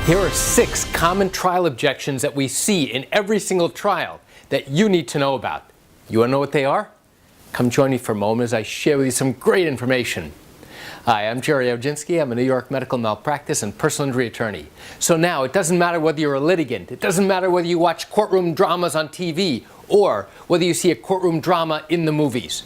Here are 6 common trial objections that we see in every single trial that you need to know about. You want to know what they are? Come join me for a moment as I share with you some great information. Hi, I'm Gerry Oginski. I'm a New York medical malpractice and personal injury attorney. So now, it doesn't matter whether you're a litigant, it doesn't matter whether you watch courtroom dramas on TV, or whether you see a courtroom drama in the movies.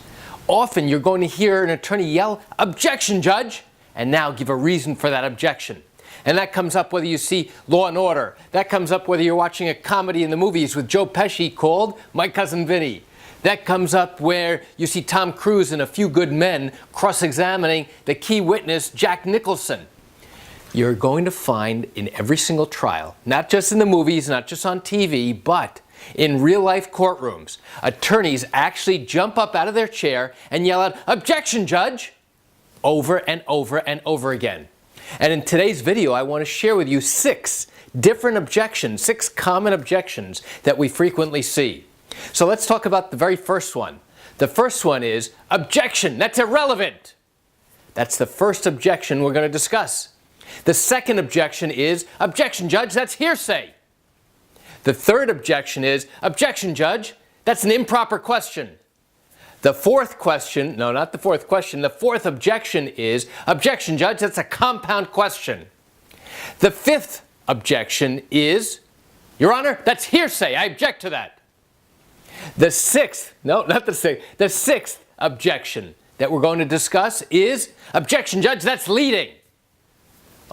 Often you're going to hear an attorney yell, "Objection, Judge!" and now give a reason for that objection. And that comes up whether you see Law and Order. That comes up whether you're watching a comedy in the movies with Joe Pesce called My Cousin Vinny. That comes up where you see Tom Cruise in A Few Good Men cross-examining the key witness, Jack Nicholson. You're going to find in every single trial, not just in the movies, not just on TV, but in real-life courtrooms, attorneys actually jump up out of their chair and yell out, "Objection, Judge!" over and over and over again. And in today's video, I want to share with you 6 different objections, 6 common objections that we frequently see. So let's talk about the very first one. The first one is, "Objection, that's irrelevant." That's the first objection we're going to discuss. The second objection is, "Objection, Judge, that's hearsay." The third objection is, "Objection, Judge, that's an improper question." The fourth question, no, not the fourth question, the fourth objection is, "Objection, Judge, that's a compound question." The fifth objection is, "Your Honor, that's hearsay, I object to that." The sixth, no, not the sixth, the sixth objection that we're going to discuss is, "Objection, Judge, that's leading."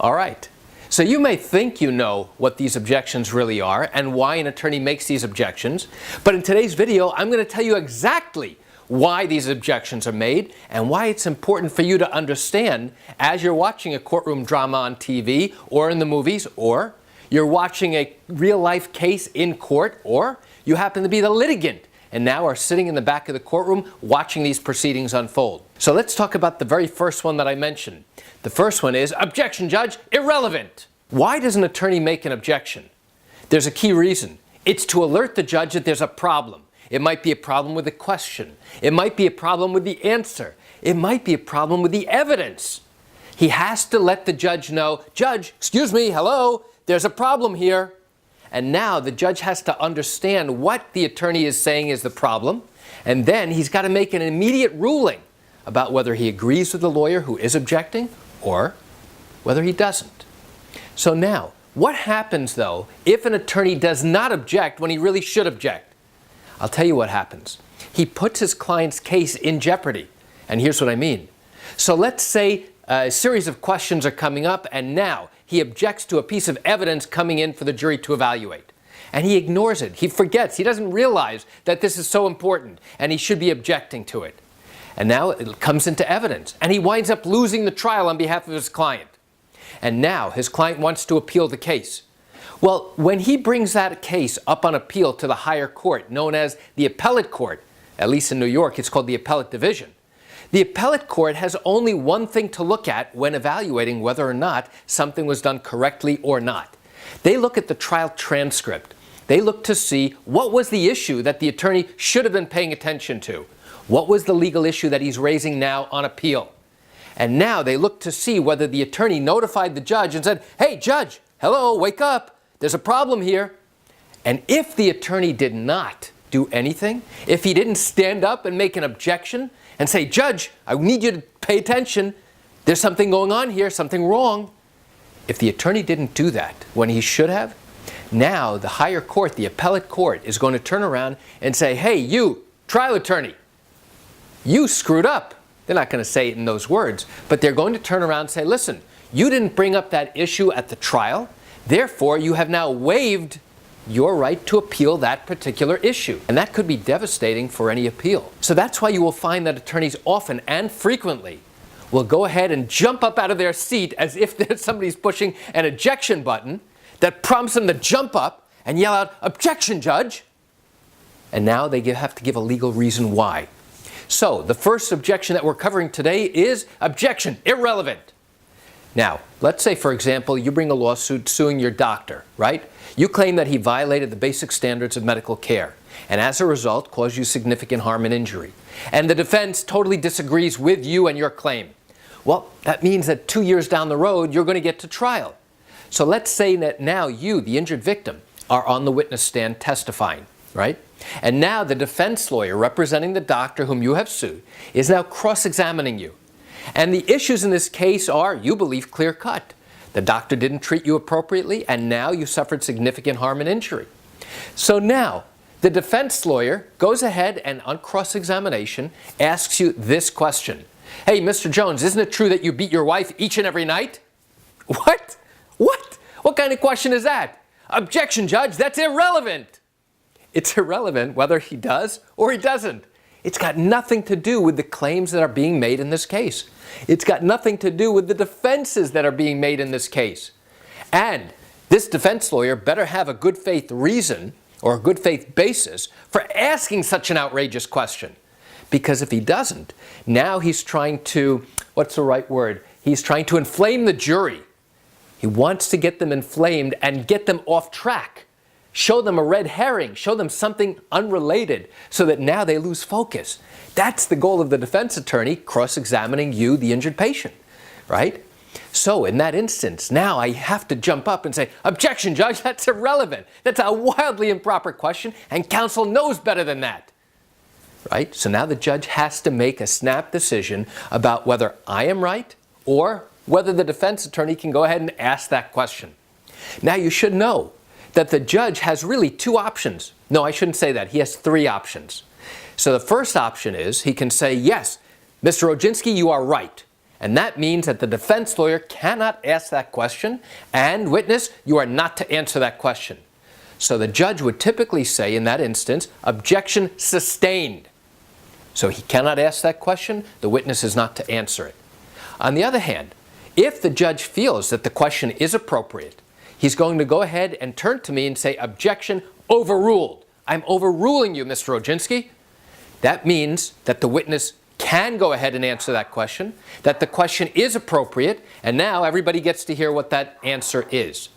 All right. So you may think you know what these objections really are and why an attorney makes these objections, but in today's video, I'm going to tell you exactly why these objections are made and why it's important for you to understand as you're watching a courtroom drama on TV or in the movies, or you're watching a real-life case in court, or you happen to be the litigant and now are sitting in the back of the courtroom watching these proceedings unfold. So let's talk about the very first one that I mentioned. The first one is, "Objection, Judge, irrelevant." Why does an attorney make an objection? There's a key reason. It's to alert the judge that there's a problem. It might be a problem with the question. It might be a problem with the answer. It might be a problem with the evidence. He has to let the judge know, "Judge, excuse me, hello, there's a problem here." And now the judge has to understand what the attorney is saying is the problem, and then he's got to make an immediate ruling about whether he agrees with the lawyer who is objecting or whether he doesn't. So now, what happens though if an attorney does not object when he really should object? I'll tell you what happens. He puts his client's case in jeopardy. And here's what I mean. So let's say a series of questions are coming up and now he objects to a piece of evidence coming in for the jury to evaluate. And he ignores it. He forgets. He doesn't realize that this is so important and he should be objecting to it. And now it comes into evidence. And he winds up losing the trial on behalf of his client. And now his client wants to appeal the case. Well, when he brings that case up on appeal to the higher court, known as the appellate court, at least in New York, it's called the appellate division. The appellate court has only one thing to look at when evaluating whether or not something was done correctly or not. They look at the trial transcript. They look to see what was the issue that the attorney should have been paying attention to. What was the legal issue that he's raising now on appeal? And now they look to see whether the attorney notified the judge and said, "Hey, judge, hello, wake up. There's a problem here." And if the attorney did not do anything, if he didn't stand up and make an objection and say, "Judge, I need you to pay attention. There's something going on here, something wrong." If the attorney didn't do that when he should have, now the higher court, the appellate court, is going to turn around and say, "Hey, you, trial attorney, you screwed up." They're not going to say it in those words, but they're going to turn around and say, "Listen, you didn't bring up that issue at the trial. Therefore, you have now waived your right to appeal that particular issue." And that could be devastating for any appeal. So that's why you will find that attorneys often and frequently will go ahead and jump up out of their seat as if somebody's pushing an ejection button that prompts them to jump up and yell out, "Objection, Judge!" And now they have to give a legal reason why. So the first objection that we're covering today is objection, irrelevant. Now, let's say, for example, you bring a lawsuit suing your doctor, right? You claim that he violated the basic standards of medical care and as a result caused you significant harm and injury. And the defense totally disagrees with you and your claim. Well, that means that 2 years down the road, you're going to get to trial. So let's say that now you, the injured victim, are on the witness stand testifying, right? And now the defense lawyer representing the doctor whom you have sued is now cross-examining you. And the issues in this case are, you believe, clear-cut. The doctor didn't treat you appropriately, and now you suffered significant harm and injury. So now, the defense lawyer goes ahead and on cross-examination asks you this question. Hey, Mr. Jones, isn't it true that you beat your wife each and every night? What? What? What kind of question is that? Objection, Judge, that's irrelevant. It's irrelevant whether he does or he doesn't. It's got nothing to do with the claims that are being made in this case. It's got nothing to do with the defenses that are being made in this case. And this defense lawyer better have a good faith reason or a good faith basis for asking such an outrageous question. Because if he doesn't, now he's trying to, what's the right word? He's trying to inflame the jury. He wants to get them inflamed and get them off track. Show them a red herring, show them something unrelated so that now they lose focus. That's the goal of the defense attorney cross-examining you, the injured patient, right? So in that instance, now I have to jump up and say, objection, Judge, that's irrelevant. That's a wildly improper question, and counsel knows better than that, right? So now the judge has to make a snap decision about whether I am right or whether the defense attorney can go ahead and ask that question. Now you should know that the judge has really two options. No, I shouldn't say that. He has three options. So the first option is he can say, yes, Mr. Oginski, you are right. And that means that the defense lawyer cannot ask that question, and witness, you are not to answer that question. So the judge would typically say in that instance, objection sustained. So he cannot ask that question, the witness is not to answer it. On the other hand, if the judge feels that the question is appropriate, he's going to go ahead and turn to me and say, objection overruled. I'm overruling you, Mr. Oginski. That means that the witness can go ahead and answer that question, that the question is appropriate, and now everybody gets to hear what that answer is.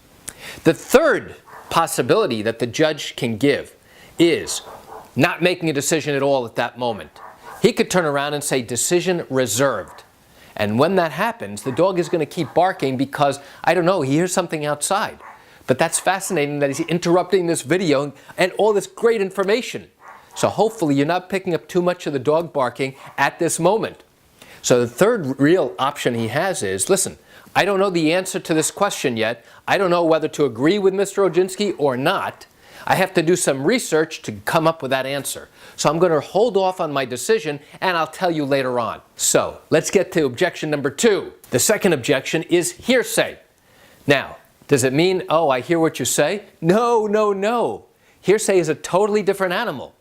The third possibility that the judge can give is not making a decision at all at that moment. He could turn around and say, decision reserved. And when that happens, the dog is going to keep barking because, I don't know, he hears something outside. But that's fascinating that he's interrupting this video and all this great information. So hopefully you're not picking up too much of the dog barking at this moment. So the third real option he has is, listen, I don't know the answer to this question yet. I don't know whether to agree with Mr. Oginski or not. I have to do some research to come up with that answer. So I'm going to hold off on my decision and I'll tell you later on. So let's get to objection number 2. The second objection is hearsay. Now, does it mean, oh, I hear what you say? No, no, no. Hearsay is a totally different animal.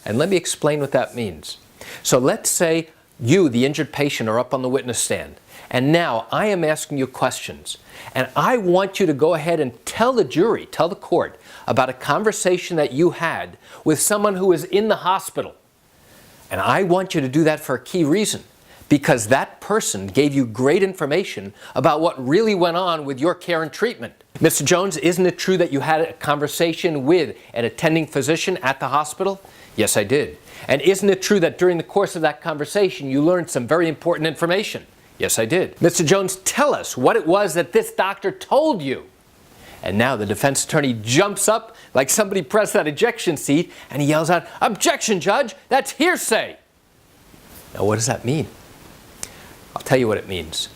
And let me explain what that means. So let's say you, the injured patient, are up on the witness stand. And now I am asking you questions. And I want you to go ahead and tell the jury, tell the court, about a conversation that you had with someone who is in the hospital. And I want you to do that for a key reason. Because that person gave you great information about what really went on with your care and treatment. Mr. Jones, isn't it true that you had a conversation with an attending physician at the hospital? Yes, I did. And isn't it true that during the course of that conversation you learned some very important information? Yes, I did. Mr. Jones, tell us what it was that this doctor told you. And now the defense attorney jumps up like somebody pressed that ejection seat and he yells out, objection, Judge, that's hearsay. Now what does that mean? I'll tell you what it means.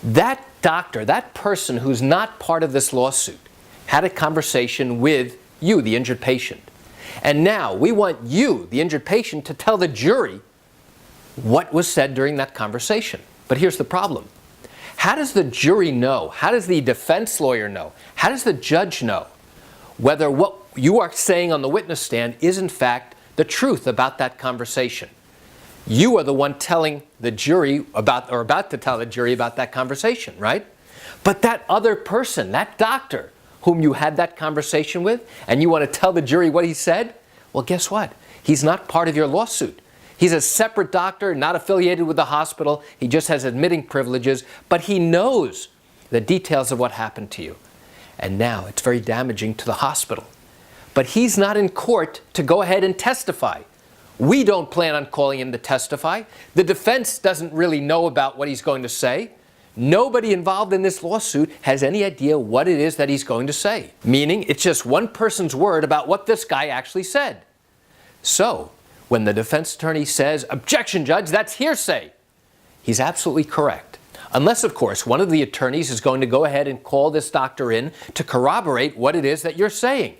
That doctor, that person who's not part of this lawsuit, had a conversation with you, the injured patient. And now we want you, the injured patient, to tell the jury what was said during that conversation. But here's the problem. How does the jury know? How does the defense lawyer know? How does the judge know whether what you are saying on the witness stand is in fact the truth about that conversation? You are the one telling the jury about, or about to tell the jury about that conversation, right? But that other person, that doctor whom you had that conversation with, and you want to tell the jury what he said, well, guess what? He's not part of your lawsuit. He's a separate doctor, not affiliated with the hospital. He just has admitting privileges, but he knows the details of what happened to you. And now it's very damaging to the hospital. But he's not in court to go ahead and testify. We don't plan on calling him to testify. The defense doesn't really know about what he's going to say. nobody involved in this lawsuit has any idea what it is that he's going to say. Meaning, it's just one person's word about what this guy actually said. So, when the defense attorney says, "Objection, Judge, that's hearsay," he's absolutely correct. Unless, of course, one of the attorneys is going to go ahead and call this doctor in to corroborate what it is that you're saying.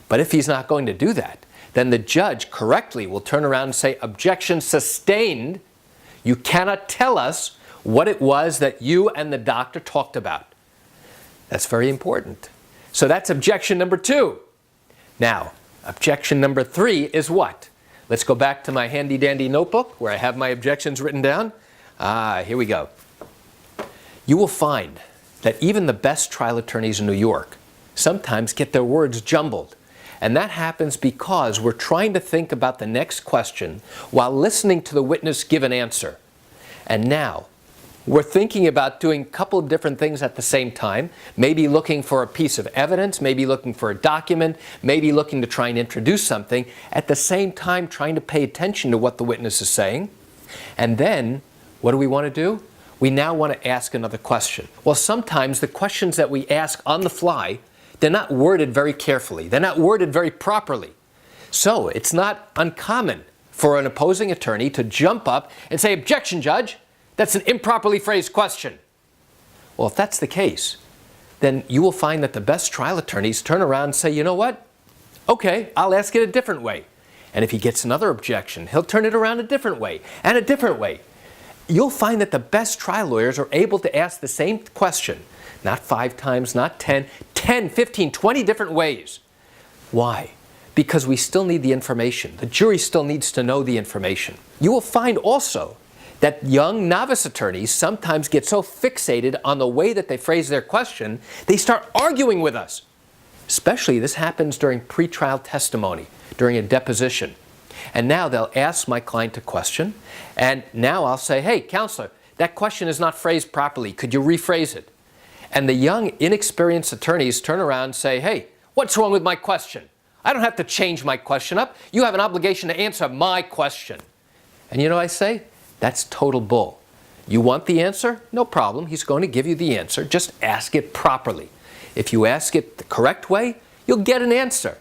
But if he's not going to do that, then the judge correctly will turn around and say, "Objection sustained. You cannot tell us what it was that you and the doctor talked about." That's very important. So that's objection number 2. Now, objection number 3 is what? Let's go back to my handy-dandy notebook where I have my objections written down. Here we go. You will find that even the best trial attorneys in New York sometimes get their words jumbled. And that happens because we're trying to think about the next question while listening to the witness give an answer. And now, we're thinking about doing a couple of different things at the same time, maybe looking for a piece of evidence, maybe looking for a document, maybe looking to try and introduce something, at the same time trying to pay attention to what the witness is saying. And then, what do we want to do? We now want to ask another question. Well, sometimes the questions that we ask on the fly, they're not worded very carefully. They're not worded very properly. So it's not uncommon for an opposing attorney to jump up and say, "Objection, Judge, that's an improperly phrased question." Well, if that's the case, then you will find that the best trial attorneys turn around and say, "You know what? Okay, I'll ask it a different way." And if he gets another objection, he'll turn it around a different way and a different way. You'll find that the best trial lawyers are able to ask the same question, not 5 times, not 10, 15, 20 different ways. Why? Because we still need the information. The jury still needs to know the information. You will find also that young novice attorneys sometimes get so fixated on the way that they phrase their question, they start arguing with us. Especially this happens during pretrial testimony, during a deposition. And now they'll ask my client a question, and now I'll say, "Hey, counselor, that question is not phrased properly. Could you rephrase it?" And the young, inexperienced attorneys turn around and say, "Hey, what's wrong with my question? I don't have to change my question up. You have an obligation to answer my question." And you know what I say? That's total bull. You want the answer? No problem. He's going to give you the answer. Just ask it properly. If you ask it the correct way, you'll get an answer.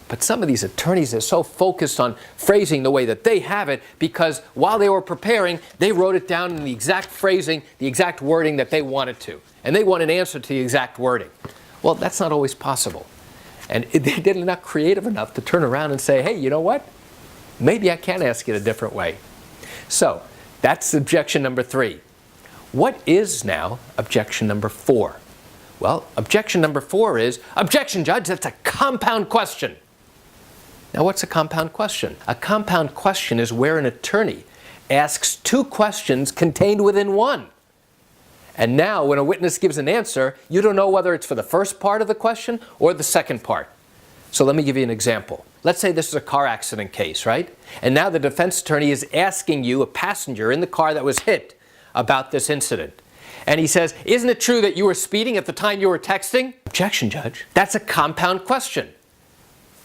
But some of these attorneys are so focused on phrasing the way that they have it because while they were preparing, they wrote it down in the exact phrasing, the exact wording that they wanted to. And they want an answer to the exact wording. Well, that's not always possible. And they're not creative enough to turn around and say, "Hey, you know what? Maybe I can ask it a different way." So, that's objection number 3. What is now objection number 4? Well, objection number 4 is, "Objection, Judge, that's a compound question." Now, what's a compound question? A compound question is where an attorney asks 2 questions contained within one. And now, when a witness gives an answer, you don't know whether it's for the first part of the question or the second part. So let me give you an example. Let's say this is a car accident case, right? And now the defense attorney is asking you, a passenger in the car that was hit, about this incident. And he says, "Isn't it true that you were speeding at the time you were texting?" Objection, Judge. That's a compound question.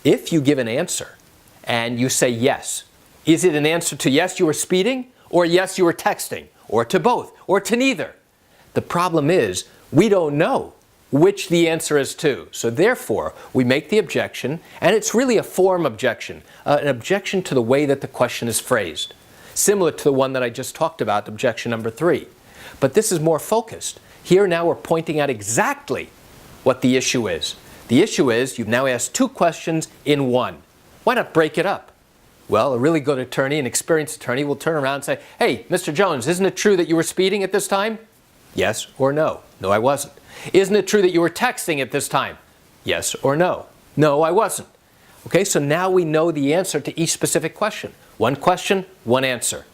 If you give an answer and you say yes, is it an answer to yes, you were speeding, or yes, you were texting, or to both, or to neither? The problem is we don't know which the answer is to. So therefore, we make the objection, and it's really a form objection, an objection to the way that the question is phrased, similar to the one that I just talked about, objection number 3. But this is more focused. Here now we're pointing out exactly what the issue is. The issue is you've now asked 2 questions in one. Why not break it up? Well, a really good attorney, an experienced attorney, will turn around and say, "Hey, Mr. Jones, isn't it true that you were speeding at this time?" Yes or no? No, I wasn't. Isn't it true that you were texting at this time? Yes or no? No, I wasn't. Okay, so now we know the answer to each specific question. One question, one answer.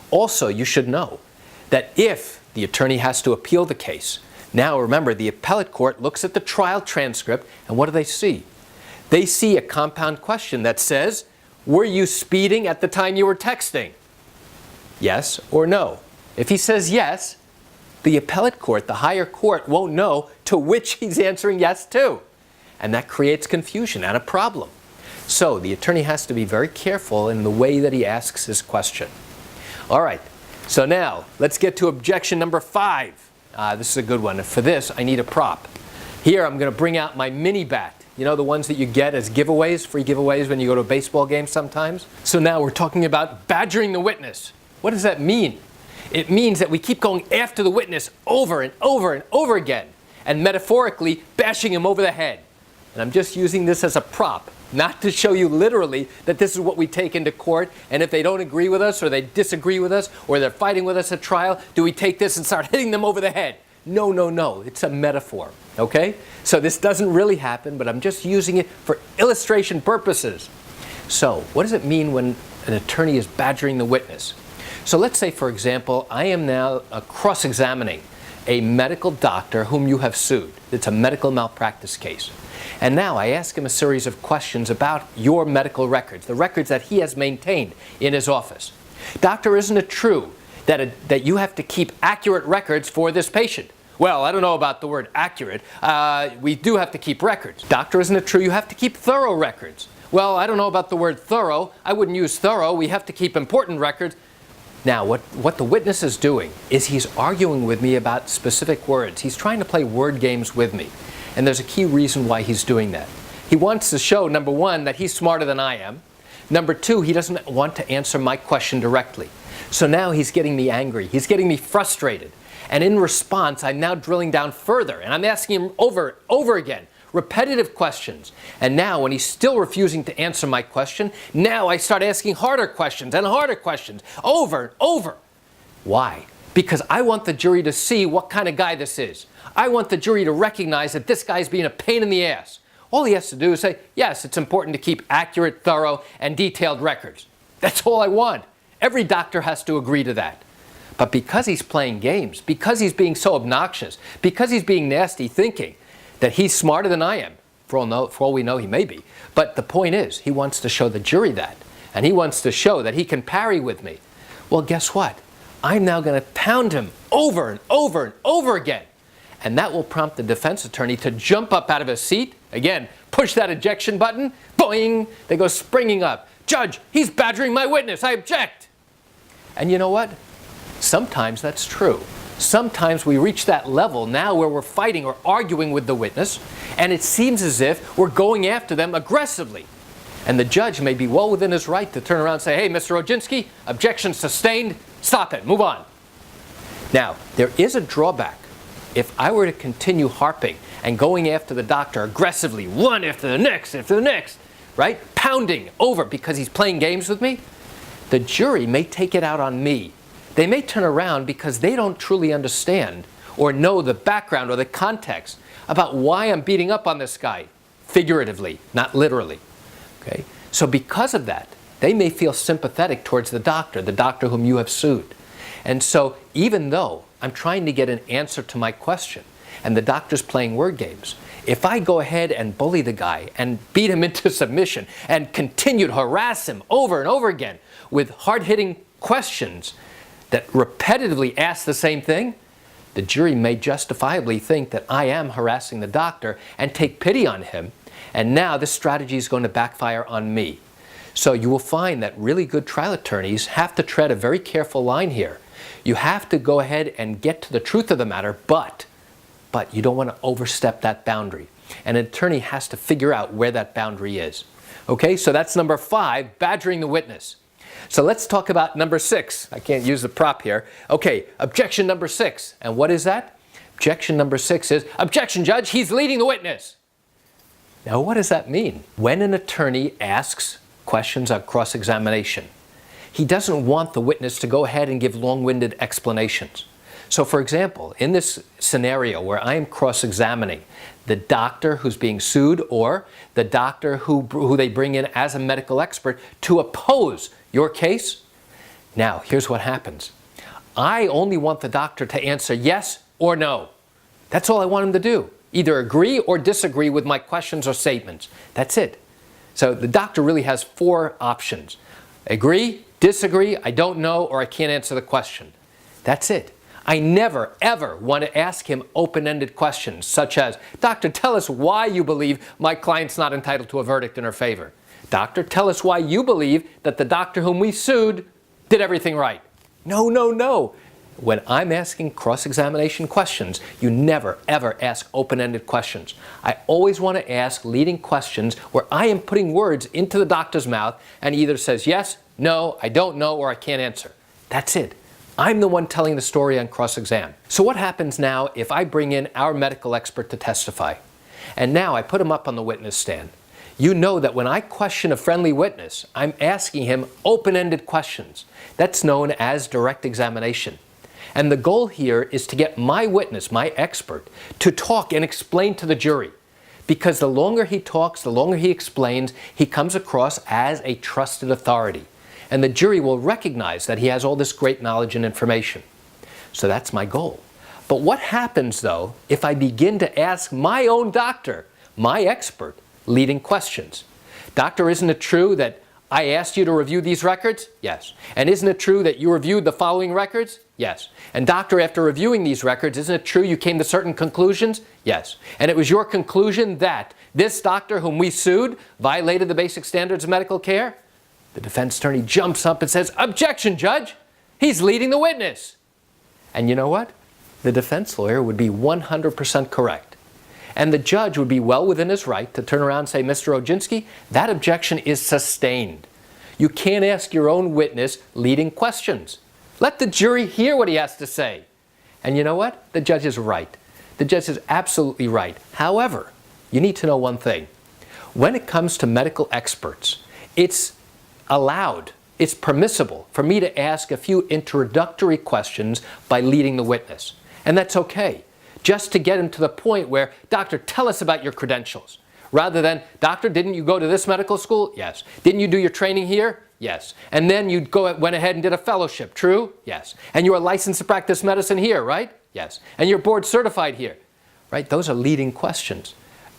Also, you should know that if the attorney has to appeal the case, now remember, the appellate court looks at the trial transcript, and what do they see? They see a compound question that says, "Were you speeding at the time you were texting?" Yes or no? If he says yes, the appellate court, the higher court, won't know to which he's answering yes to. And that creates confusion and a problem. So the attorney has to be very careful in the way that he asks his question. All right, so now let's get to objection number 5. This is a good one. And for this, I need a prop. Here, I'm going to bring out my mini bat. You know, the ones that you get as giveaways, free giveaways when you go to a baseball game sometimes? So now we're talking about badgering the witness. What does that mean? It means that we keep going after the witness over and over and over again, and metaphorically bashing him over the head. And I'm just using this as a prop, not to show you literally that this is what we take into court, and if they don't agree with us, or they disagree with us, or they're fighting with us at trial, do we take this and start hitting them over the head? No, no, no. It's a metaphor, okay? So this doesn't really happen, but I'm just using it for illustration purposes. So what does it mean when an attorney is badgering the witness? So let's say, for example, I am now cross-examining a medical doctor whom you have sued. It's a medical malpractice case. And now I ask him a series of questions about your medical records, the records that he has maintained in his office. Doctor, isn't it true that you have to keep accurate records for this patient? Well, I don't know about the word accurate. We do have to keep records. Doctor, isn't it true you have to keep thorough records? Well, I don't know about the word thorough. I wouldn't use thorough. We have to keep important records. Now, what the witness is doing is he's arguing with me about specific words. He's trying to play word games with me. And there's a key reason why he's doing that. He wants to show, number one, that he's smarter than I am. Number two, he doesn't want to answer my question directly. So now he's getting me angry. He's getting me frustrated. And in response, I'm now drilling down further. And I'm asking him over again, repetitive questions. And now, when he's still refusing to answer my question, now I start asking harder questions and harder questions, over and over. Why? Because I want the jury to see what kind of guy this is. I want the jury to recognize that this guy's being a pain in the ass. All he has to do is say, yes, it's important to keep accurate, thorough, and detailed records. That's all I want. Every doctor has to agree to that. But because he's playing games, because he's being so obnoxious, because he's being nasty, thinking that he's smarter than I am, for all we know he may be, but the point is, he wants to show the jury that, and he wants to show that he can parry with me. Well, guess what? I'm now going to pound him over and over and over again. And that will prompt the defense attorney to jump up out of his seat, again, push that ejection button, boing, they go springing up. Judge, he's badgering my witness, I object. And you know what? Sometimes that's true. Sometimes we reach that level now where we're fighting or arguing with the witness, and it seems as if we're going after them aggressively. And the judge may be well within his right to turn around and say, hey, Mr. Oginski, objection sustained, stop it, move on. Now, there is a drawback. If I were to continue harping and going after the doctor aggressively, one after the next, right? Pounding over because he's playing games with me, the jury may take it out on me. They may turn around because they don't truly understand or know the background or the context about why I'm beating up on this guy, figuratively, not literally. Okay? So because of that, they may feel sympathetic towards the doctor whom you have sued. And so even though I'm trying to get an answer to my question and the doctor's playing word games, if I go ahead and bully the guy and beat him into submission and continue to harass him over and over again with hard-hitting questions that repetitively ask the same thing, the jury may justifiably think that I am harassing the doctor and take pity on him, and now this strategy is going to backfire on me. So you will find that really good trial attorneys have to tread a very careful line here. You have to go ahead and get to the truth of the matter, but you don't want to overstep that boundary. And an attorney has to figure out where that boundary is. Okay, so that's number 5, badgering the witness. So let's talk about number 6. I can't use the prop here. Okay, objection number 6. And what is that? Objection number 6 is, objection, judge, he's leading the witness. Now, what does that mean? When an attorney asks questions on cross-examination, he doesn't want the witness to go ahead and give long-winded explanations. So, for example, in this scenario where I am cross-examining the doctor who's being sued or the doctor who they bring in as a medical expert to oppose your case, now here's what happens. I only want the doctor to answer yes or no. That's all I want him to do. Either agree or disagree with my questions or statements. That's it. So the doctor really has 4 options. Agree, disagree, I don't know, or I can't answer the question. That's it. I never, ever want to ask him open-ended questions, such as, Doctor, tell us why you believe my client's not entitled to a verdict in her favor. Doctor, tell us why you believe that the doctor whom we sued did everything right. No, no, no. when I'm asking cross-examination questions, you never ever ask open-ended questions. I always want to ask leading questions where I am putting words into the doctor's mouth and he either says yes, no, I don't know, or I can't answer. That's it. I'm the one telling the story on cross-exam. So what happens now if I bring in our medical expert to testify? And now I put him up on the witness stand. You know that when I question a friendly witness, I'm asking him open-ended questions. That's known as direct examination. And the goal here is to get my witness, my expert, to talk and explain to the jury. Because the longer he talks, the longer he explains, he comes across as a trusted authority. And the jury will recognize that he has all this great knowledge and information. So that's my goal. But what happens, though, if I begin to ask my own doctor, my expert, leading questions? Doctor, isn't it true that I asked you to review these records? Yes. And isn't it true that you reviewed the following records? Yes. And doctor, after reviewing these records, isn't it true you came to certain conclusions? Yes. And it was your conclusion that this doctor whom we sued violated the basic standards of medical care? The defense attorney jumps up and says, "Objection, Judge! He's leading the witness." And you know what? The defense lawyer would be 100% correct. And the judge would be well within his right to turn around and say, "Mr. Oginski, that objection is sustained. You can't ask your own witness leading questions. Let the jury hear what he has to say." And you know what? The judge is right. The judge is absolutely right. However, you need to know one thing. When it comes to medical experts, it's allowed, it's permissible for me to ask a few introductory questions by leading the witness. And that's okay. Just to get him to the point where, "Doctor, tell us about your credentials." Rather than, "Doctor, didn't you go to this medical school?" "Yes." "Didn't you do your training here?" "Yes." "And then you went ahead and did a fellowship, true?" "Yes." "And you are licensed to practice medicine here, right?" "Yes." "And you're board certified here?" Right? Those are leading questions.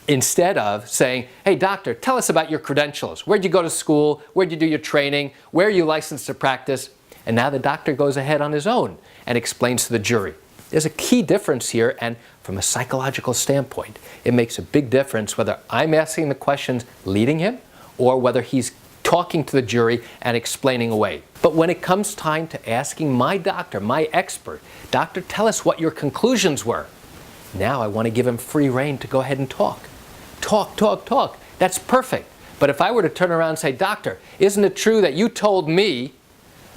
Instead of saying, "Hey, doctor, tell us about your credentials. Where'd you go to school? Where'd you do your training? Where are you licensed to practice?" And now the doctor goes ahead on his own and explains to the jury. There's a key difference here, and from a psychological standpoint, it makes a big difference whether I'm asking the questions leading him or whether he's talking to the jury and explaining away. But when it comes time to asking my doctor, my expert, "Doctor, tell us what your conclusions were." Now I want to give him free rein to go ahead and talk. Talk, talk, talk. That's perfect. But if I were to turn around and say, "Doctor, isn't it true that you told me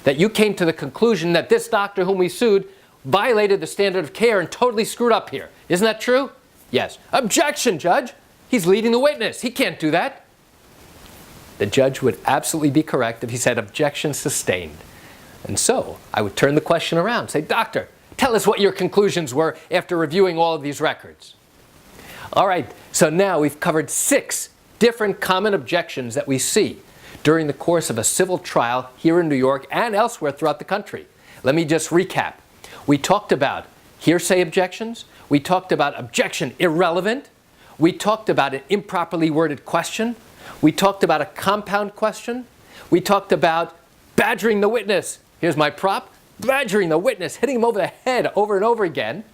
that you came to the conclusion that this doctor whom we sued violated the standard of care and totally screwed up here. Isn't that true?" "Yes." "Objection, Judge! He's leading the witness. He can't do that." The judge would absolutely be correct if he said, "Objection sustained." And so I would turn the question around and say, "Doctor, tell us what your conclusions were after reviewing all of these records." All right, so now we've covered 6 different common objections that we see during the course of a civil trial here in New York and elsewhere throughout the country. Let me just recap. We talked about hearsay objections. We talked about objection irrelevant. We talked about an improperly worded question. We talked about a compound question. We talked about badgering the witness. Here's my prop. Badgering the witness, hitting him over the head over and over again.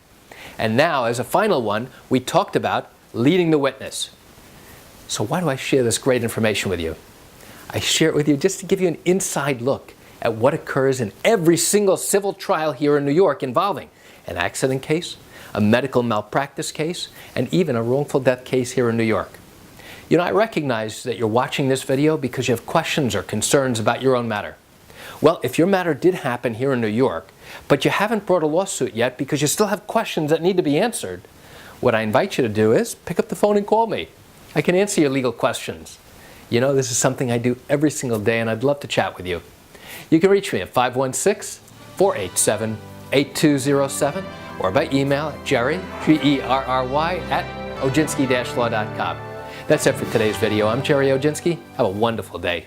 And now, as a final one, we talked about leading the witness. So why do I share this great information with you? I share it with you just to give you an inside look at what occurs in every single civil trial here in New York involving an accident case, a medical malpractice case, and even a wrongful death case here in New York. You know, I recognize that you're watching this video because you have questions or concerns about your own matter. Well, if your matter did happen here in New York, but you haven't brought a lawsuit yet because you still have questions that need to be answered, what I invite you to do is pick up the phone and call me. I can answer your legal questions. You know, this is something I do every single day, and I'd love to chat with you. You can reach me at 516-487-8207 or by email at Gerry, Gerry, at oginski-law.com. That's it for today's video. I'm Gerry Oginski. Have a wonderful day.